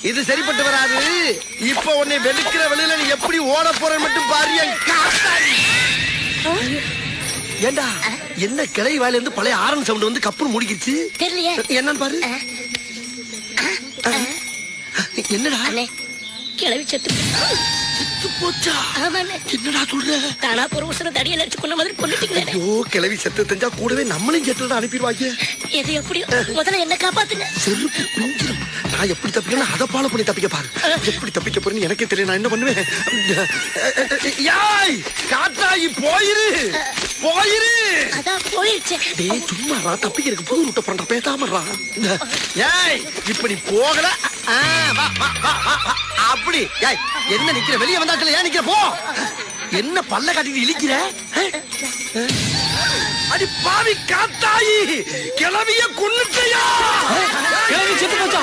இது சரிப்பட்டு வராது. இப்ப உன்னை வெளுக்கிற வெளியில நீ எப்படி ஓட போற மட்டும் பாரு. ஏண்டா என்ன கிளை வாயில இருந்து பழைய ஆரன் சவுண்ட் வந்து கப்புன்னு முடிக்கிச்சு தெரியலையே. என்னன்னு பாரு. என்னடா கிளவி செத்து போச்சா? என்னடா சொல்ற? தானா ஒரு உசுர தடியில அடிச்சு கொண்ட மாதிரி கொண்டுட்டீங்களே. ஐயோ கிளவி செத்து தெரிஞ்சா கூடவே நம்மளையும் செத்து அனுப்பிடுவாங்க. எது எப்படி முதல்ல என்ன காப்பாத்துங்க. செருப்பு குஞ்சிரும். நான் எப்படி தப்பிக்கணும் அதை ஃபாலோ பண்ணி தப்பிக்க பாரு. எப்படி தப்பிக்க போறேன்னு எனக்கே தெரியல. நான் என்ன பண்ணுவேன்? யாய் காத்தாயி போயிரு போயிரு. அதான் போயிடுச்சு. டேய் சும்மாடா தப்பிக்கிறதுக்கு புது ரூட்ட பண்ற பேசாமடா. ஏய் இப்ப நீ போகல. வா வா வா வா. அப்படி ஏய் என்ன நிக்கிற? வெளிய வந்தாச்சல ஏன் நிக்கிற? போ. என்ன பல்ல காட்டிட்டு இழிக்கிற? அடி பாவி காத்தாயி கிளவிய கொன்னுட்டயா? கிளவி செத்து போச்சா?